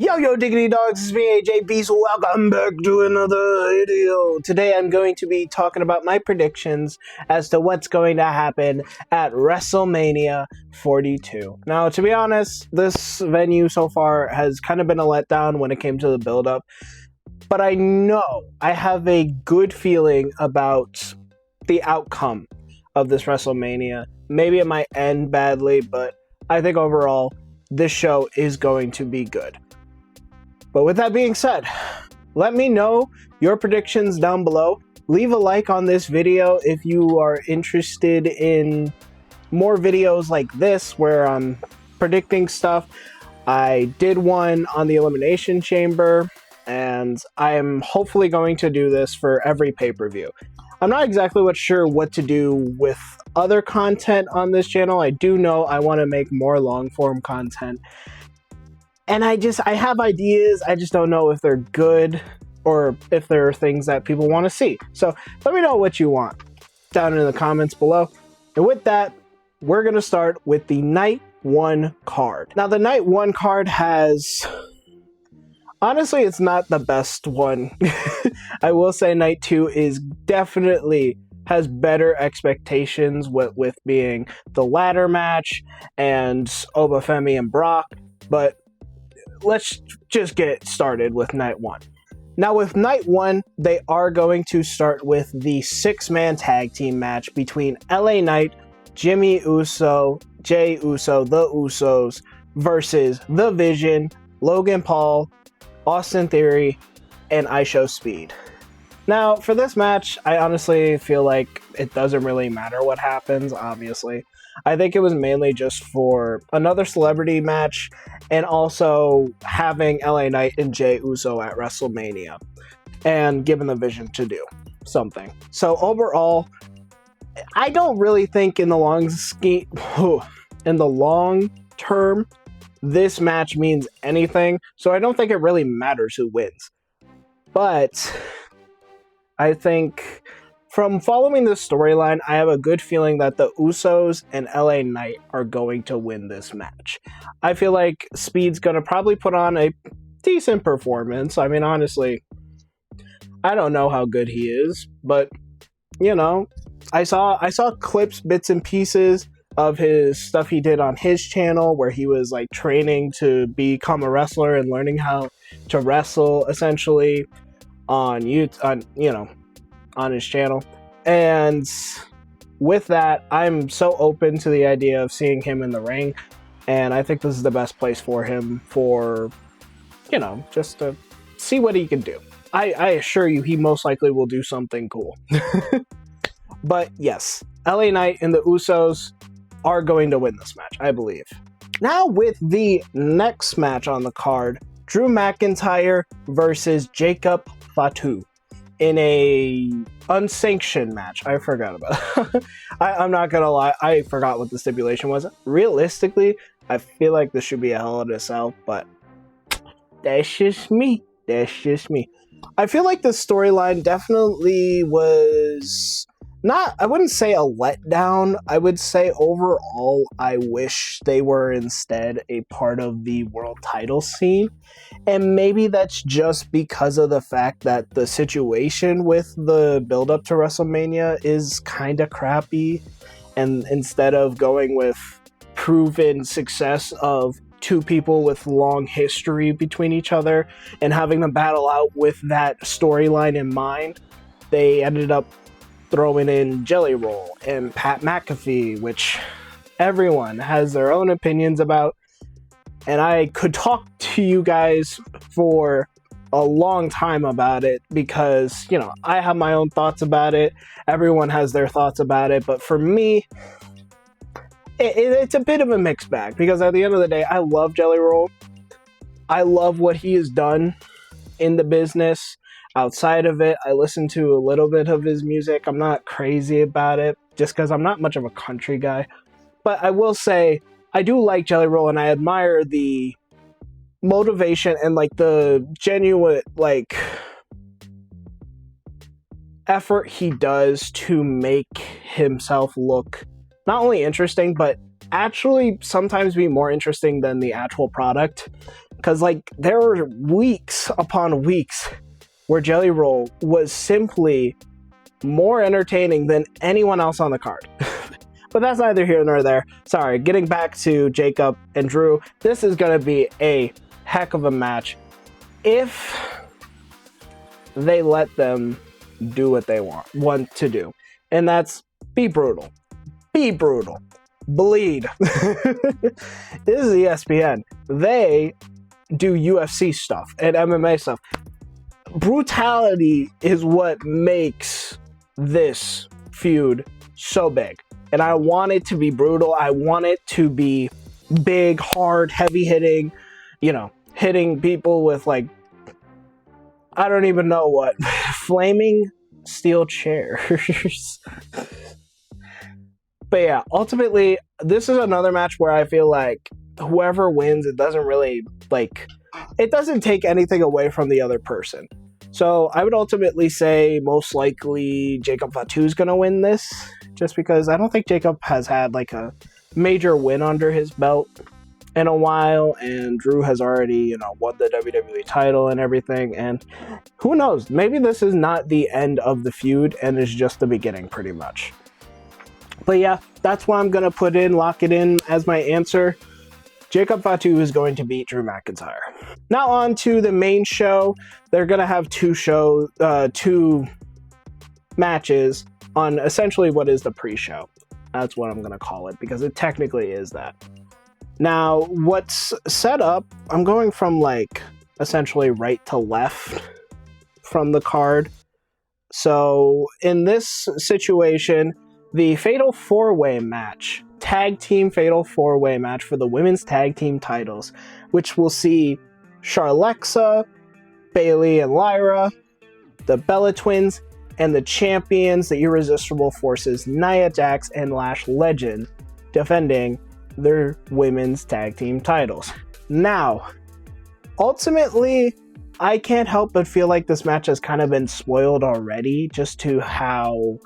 Yo diggity dogs, it's me AJ, so welcome back to another video. Today I'm going to be talking about my predictions as to what's going to happen at WrestleMania 42. Now, to be honest, this venue so far has kind of been a letdown when it came to the build-up, but I know I have a good feeling about the outcome of this WrestleMania. Maybe it might end badly, but I think overall this show is going to be good. But with that being said, let me know your predictions down below. Leave a like on this video if you are interested in more videos like this where I'm predicting stuff. I did one on the Elimination Chamber, and I'm hopefully going to do this for every pay-per-view. I'm not exactly sure what to do with other content on this channel. I do know I want to make more long-form content. And I have ideas, I just don't know if they're good or if there are things that people want to see. So let me know what you want down in the comments below. And with that, we're going to start with the Night 1 card. Now, the Night 1 card has... honestly, it's not the best one. I will say Night 2 is definitely has better expectations with being the ladder match and Obafemi and Brock, but let's just get started with Night 1. Now, with Night 1, they are going to start with the 6-man tag team match between LA Knight, Jimmy Uso, Jey Uso, the Usos, versus The Vision, Logan Paul, Austin Theory, and IShowSpeed. Now, for this match, I honestly feel like it doesn't really matter what happens, obviously. I think it was mainly just for another celebrity match and also having LA Knight and Jey Uso at WrestleMania and giving The Vision to do something. So overall, I don't really think in the long term, this match means anything. So I don't think it really matters who wins. But I think from following this storyline, I have a good feeling that the Usos and LA Knight are going to win this match. I feel like Speed's going to probably put on a decent performance. I mean, honestly, I don't know how good he is, but, you know, I saw clips, bits and pieces of his stuff he did on his channel where he was like training to become a wrestler and learning how to wrestle essentially on his channel. And with that, I'm so open to the idea of seeing him in the ring, and I think this is the best place for him for, just to see what he can do. I assure you he most likely will do something cool. But yes, LA Knight and the Usos are going to win this match, I believe. Now with the next match on the card, Drew McIntyre versus Jacob Fatu in a unsanctioned match. I forgot about it. I'm not gonna lie, I forgot what the stipulation was. Realistically, I feel like this should be a Hell in a Cell, but that's just me. I feel like the storyline definitely was not, I wouldn't say a letdown. I would say overall, I wish they were instead a part of the world title scene. And maybe that's just because of the fact that the situation with the build-up to WrestleMania is kind of crappy. And instead of going with proven success of two people with long history between each other and having them battle out with that storyline in mind, they ended up throwing in Jelly Roll and Pat McAfee, which everyone has their own opinions about. And I could talk to you guys for a long time about it because, I have my own thoughts about it. Everyone has their thoughts about it. But for me, it's a bit of a mixed bag because at the end of the day, I love Jelly Roll. I love what he has done in the business. Outside of it, I listen to a little bit of his music. I'm not crazy about it just because I'm not much of a country guy. But I will say, I do like Jelly Roll and I admire the motivation and the genuine effort he does to make himself look not only interesting, but actually sometimes be more interesting than the actual product. Because, like, there were weeks upon weeks where Jelly Roll was simply more entertaining than anyone else on the card. But that's neither here nor there. Sorry, getting back to Jacob and Drew, this is going to be a heck of a match if they let them do what they want to do. And that's be brutal. Be brutal. Bleed. This is ESPN. They do UFC stuff and MMA stuff. Brutality is what makes this feud so big. And I want it to be brutal. I want it to be big, hard, heavy hitting, you know, hitting people with, like, I don't even know what, flaming steel chairs. But yeah, ultimately, this is another match where I feel like whoever wins, it doesn't really, like, it doesn't take anything away from the other person. So I would ultimately say most likely Jacob Fatu is going to win this, just because I don't think Jacob has had like a major win under his belt in a while, and Drew has already, you know, won the WWE title and everything, and who knows, maybe this is not the end of the feud and is just the beginning pretty much. But yeah, that's what I'm going to lock it in as my answer. Jacob Fatu is going to beat Drew McIntyre. Now on to the main show. They're going to have two matches on essentially what is the pre-show. That's what I'm going to call it, because it technically is that. Now, what's set up, I'm going from like essentially right to left from the card. So in this situation, the Fatal 4-Way match, tag team Fatal 4-Way match for the women's tag team titles, which will see Charlexa, Bayley and Lyra, the Bella Twins, and the champions, the Irresistible Forces, Nia Jax and Lash Legend, defending their women's tag team titles. Now, ultimately, I can't help but feel like this match has kind of been spoiled already, just to how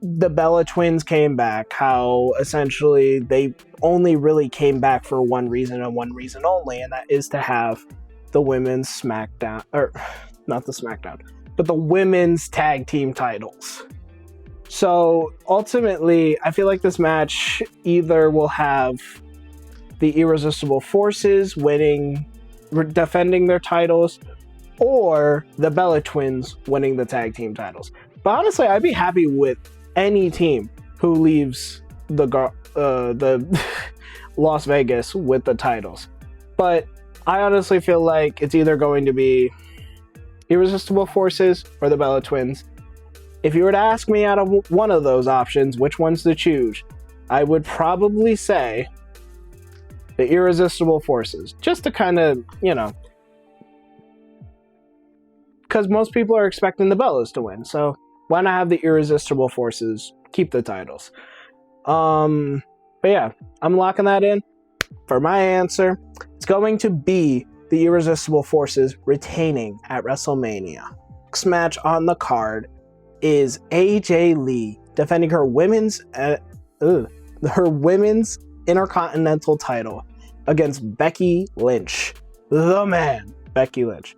the Bella Twins came back, how essentially they only really came back for one reason and one reason only, and that is to have the women's SmackDown, or not the SmackDown, but the women's tag team titles. So ultimately, I feel like this match either will have the Irresistible Forces defending their titles, or the Bella Twins winning the tag team titles. But honestly, I'd be happy with any team who leaves the Las Vegas with the titles. But I honestly feel like it's either going to be Irresistible Forces or the Bella Twins. If you were to ask me out of one of those options, which ones to choose, I would probably say the Irresistible Forces. Just to kind of, you know, because most people are expecting the Bellas to win. So why not have the Irresistible Forces keep the titles? But yeah, I'm locking that in. For my answer, it's going to be the Irresistible Forces retaining at WrestleMania. Next match on the card is AJ Lee defending her women's Intercontinental title against Becky Lynch. The man, Becky Lynch.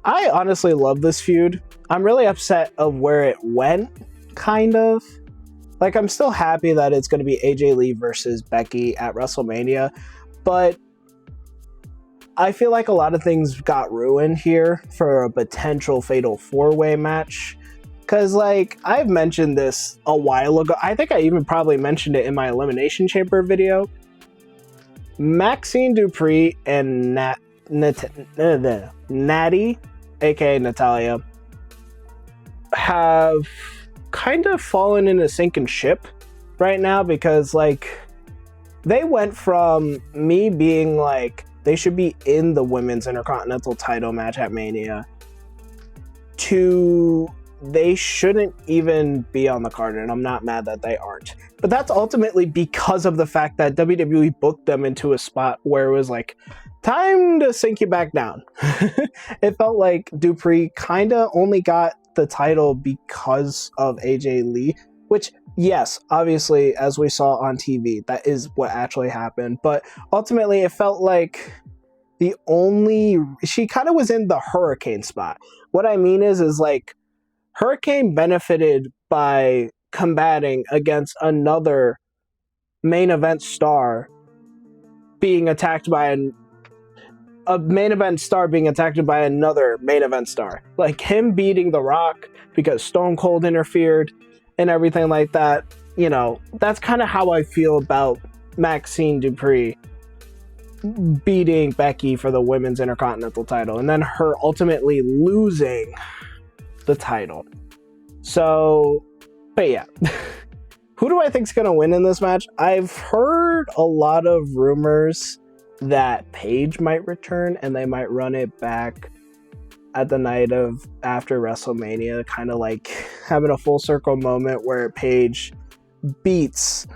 I honestly love this feud. I'm really upset of where it went, kind of. Like, I'm still happy that it's going to be AJ Lee versus Becky at WrestleMania, but I feel like a lot of things got ruined here for a potential Fatal 4-Way match. Because, like, I've mentioned this a while ago. I think I even probably mentioned it in my Elimination Chamber video. Maxine Dupree and Natty, aka Natalia, have kind of fallen in a sinking ship right now, because, like, they went from me being like, they should be in the women's Intercontinental title match at Mania, to they shouldn't even be on the card, and I'm not mad that they aren't. But that's ultimately because of the fact that WWE booked them into a spot where it was like, time to sink you back down. It felt like Dupree kind of only got the title because of AJ Lee, which, yes, obviously, as we saw on TV, that is what actually happened. But ultimately, it felt like she kind of was in the Hurricane spot. What I mean is like Hurricane benefited by combating against another main event star being attacked by a main event star being attacked by another main event star. Like him beating The Rock because Stone Cold interfered and everything like that. You know, that's kind of how I feel about Maxine Dupree beating Becky for the Women's Intercontinental title and then her ultimately losing the title. So, but yeah. Who do I think is going to win in this match? I've heard a lot of rumors that Paige might return and they might run it back at the night of after WrestleMania, kind of like having a full circle moment where Paige beats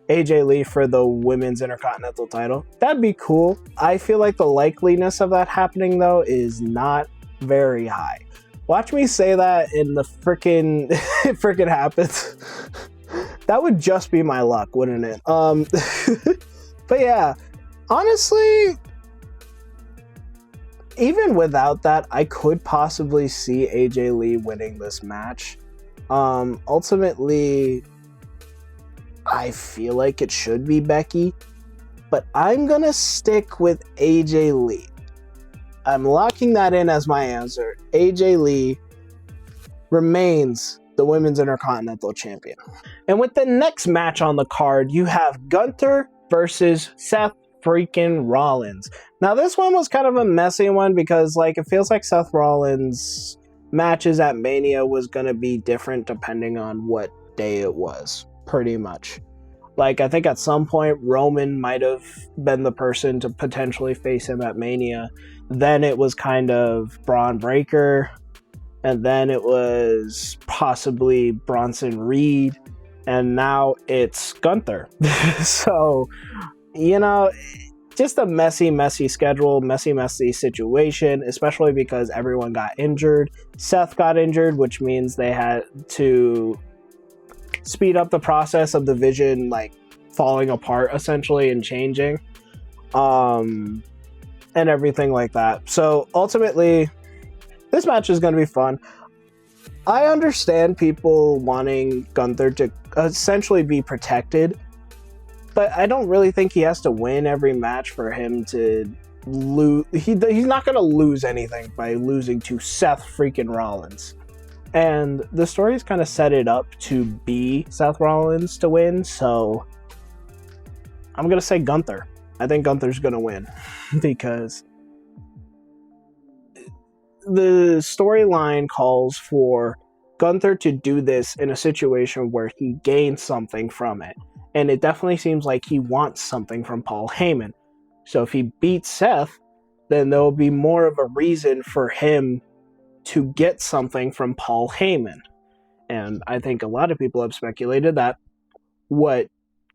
AJ Lee for the Women's Intercontinental title. That'd be cool. I feel like the likeliness of that happening, though, is not very high. Watch me say that and the freaking it freaking happens. That would just be my luck, wouldn't it? But yeah, honestly, even without that, I could possibly see AJ Lee winning this match. Ultimately, I feel like it should be Becky, but I'm gonna stick with AJ Lee. I'm locking that in as my answer. AJ Lee remains the Women's Intercontinental Champion. And with the next match on the card, you have Gunther versus Seth freaking Rollins. Now, this one was kind of a messy one because, like, it feels like Seth Rollins' matches at Mania was going to be different depending on what day it was, pretty much. Like, I think at some point, Roman might have been the person to potentially face him at Mania. Then it was kind of Braun Breaker. And then it was possibly Bronson Reed. And now it's Gunther. So, you know, just a messy schedule, messy situation, especially because everyone got injured. Seth got injured, which means they had to speed up the process of the vision, like, falling apart, essentially, and changing. And everything like that. So, ultimately, this match is going to be fun. I understand people wanting Gunther to essentially be protected, but I don't really think he has to win every match for him to lose. He's not going to lose anything by losing to Seth freaking Rollins. And the story's kind of set it up to be Seth Rollins to win, so I'm going to say Gunther. I think Gunther's going to win because the storyline calls for Gunther to do this in a situation where he gains something from it. And it definitely seems like he wants something from Paul Heyman. So if he beats Seth, then there will be more of a reason for him to get something from Paul Heyman. And I think a lot of people have speculated that what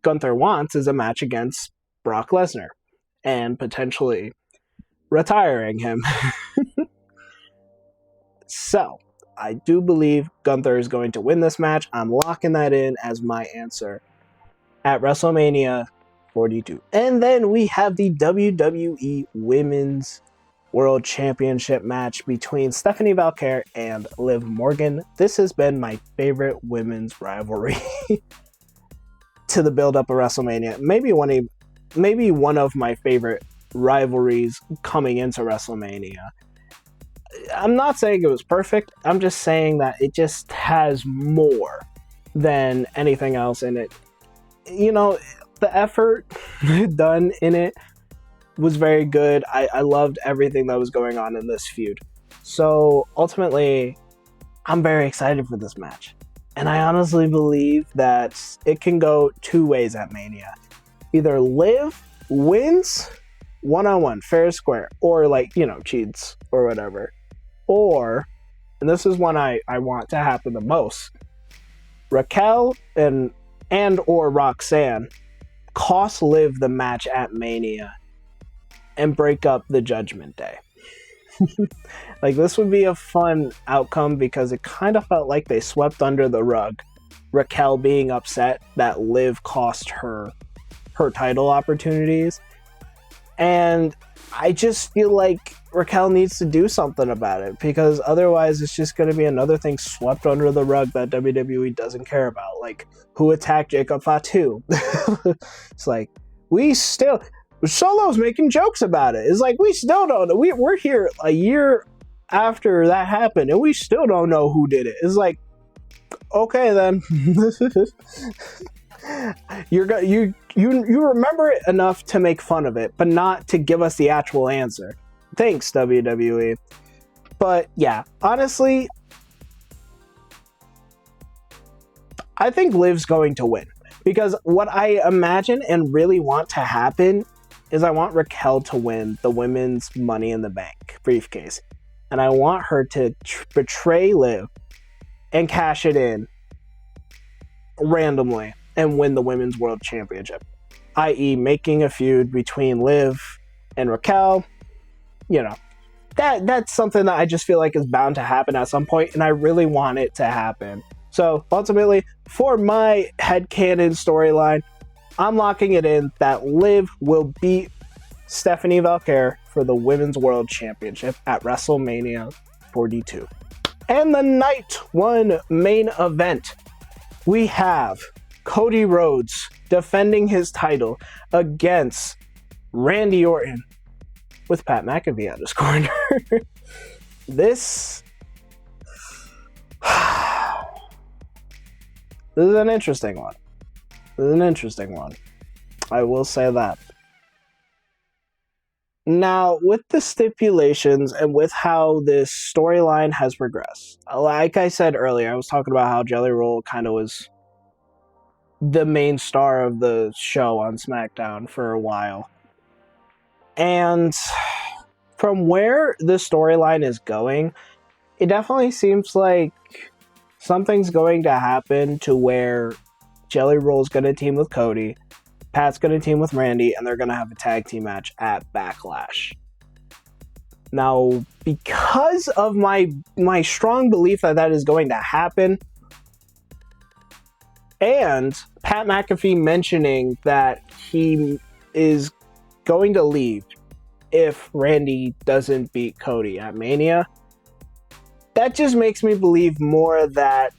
Gunther wants is a match against Brock Lesnar and potentially retiring him. So, I do believe Gunther is going to win this match. I'm locking that in as my answer at WrestleMania 42. And then we have the WWE Women's World Championship match between Stephanie Valkyrie and Liv Morgan. This has been my favorite women's rivalry to the build-up of WrestleMania. Maybe one of my favorite rivalries coming into WrestleMania. I'm not saying it was perfect. I'm just saying that it just has more than anything else in it. You know, the effort done in it was very good. I loved everything that was going on in this feud. So ultimately, I'm very excited for this match. And I honestly believe that it can go two ways at Mania. Either Liv wins one-on-one, fair and square, or like, you know, cheats or whatever. Or, and this is one I want to happen the most, Raquel and or Roxanne cost Liv the match at Mania and break up the Judgment Day. Like, this would be a fun outcome because it kind of felt like they swept under the rug Raquel being upset that Liv cost her title opportunities. And I just feel like Raquel needs to do something about it, because otherwise it's just going to be another thing swept under the rug that WWE doesn't care about. Like, who attacked Jacob Fatu? It's like, Solo's making jokes about it. It's like, we still don't know. We're here a year after that happened, and we still don't know who did it. It's like, okay then. You remember it enough to make fun of it, but not to give us the actual answer. Thanks, WWE. But yeah, honestly, I think Liv's going to win, because what I imagine and really want to happen is I want Raquel to win the women's Money in the Bank briefcase, and I want her to betray Liv and cash it in randomly and win the Women's World Championship, i.e. making a feud between Liv and Raquel. You know, that's something that I just feel like is bound to happen at some point, and I really want it to happen. So ultimately, for my headcanon storyline, I'm locking it in that Liv will beat Stephanie Valkyrie for the Women's World Championship at WrestleMania 42. And the night one main event, we have Cody Rhodes defending his title against Randy Orton with Pat McAfee at his corner. This is an interesting one. I will say that. Now, with the stipulations and with how this storyline has progressed, like I said earlier, I was talking about how Jelly Roll kind of was the main star of the show on SmackDown for a while. And from where the storyline is going, it definitely seems like something's going to happen to where Jelly Roll's going to team with Cody, Pat's going to team with Randy, and they're going to have a tag team match at Backlash. Now, because of my strong belief that is going to happen, and Pat McAfee mentioning that he is going to leave if Randy doesn't beat Cody at Mania, that just makes me believe more that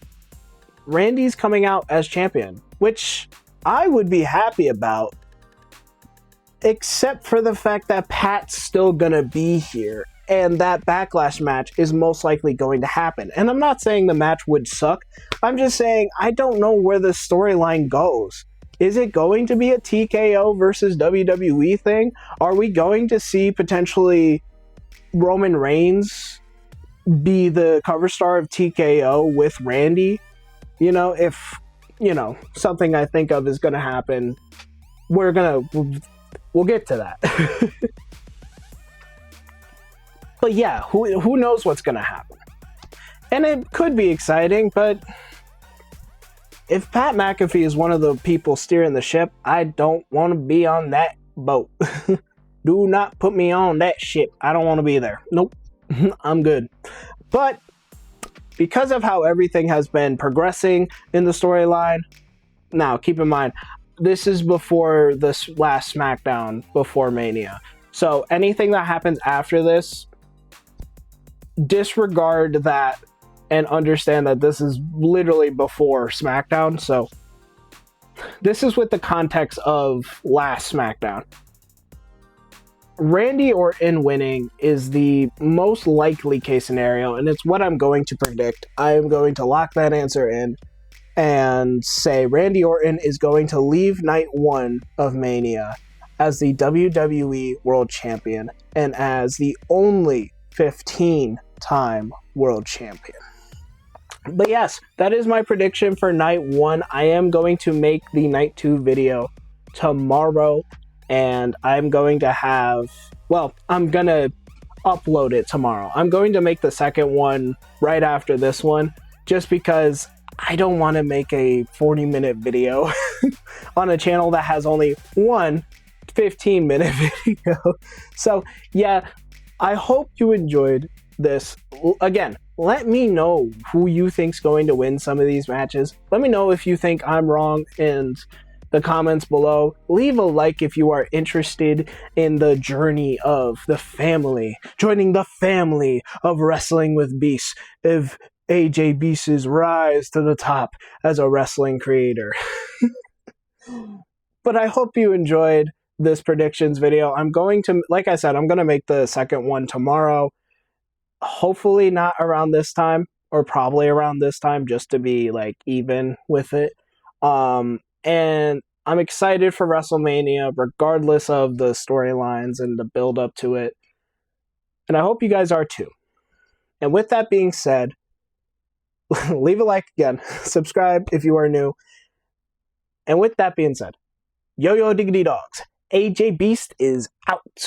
Randy's coming out as champion, which I would be happy about, except for the fact that Pat's still gonna be here, and that Backlash match is most likely going to happen. And I'm not saying the match would suck, I'm just saying I don't know where the storyline goes. Is it going to be a TKO versus WWE thing? Are we going to see potentially Roman Reigns be the cover star of TKO with Randy? You know, if, you know, something I think of is going to happen, we'll get to that. But yeah, who knows what's going to happen? And it could be exciting, but if Pat McAfee is one of the people steering the ship, I don't want to be on that boat. Do not put me on that ship. I don't want to be there. Nope. I'm good. But because of how everything has been progressing in the storyline, now keep in mind, this is before this last SmackDown, before Mania. So anything that happens after this, disregard that and understand that this is literally before SmackDown. So this is with the context of last SmackDown. Randy Orton winning is the most likely case scenario, and it's what I'm going to predict. I am going to lock that answer in and say Randy Orton is going to leave night one of Mania as the WWE World Champion and as the only 15-time World Champion. But yes, that is my prediction for night one. I am going to make the night two video tomorrow, and I'm going to I'm going to upload it tomorrow. I'm going to make the second one right after this one, just because I don't want to make a 40-minute video on a channel that has only one 15-minute video. So yeah, I hope you enjoyed this. Again, let me know who you think's going to win some of these matches. Let me know if you think I'm wrong and the comments below. Leave a like if you are interested in the journey of the family, joining the family of Wrestling with Beast, of AJ Beast's rise to the top as a wrestling creator. But I hope you enjoyed this predictions video. I'm going to, like I said, I'm going to make the second one tomorrow. Hopefully not around this time, or probably around this time, just to be like even with it. And I'm excited for WrestleMania, regardless of the storylines and the build up to it. And I hope you guys are too. And with that being said, leave a like again, subscribe if you are new. And with that being said, yo diggity dogs, AJ Beast is out.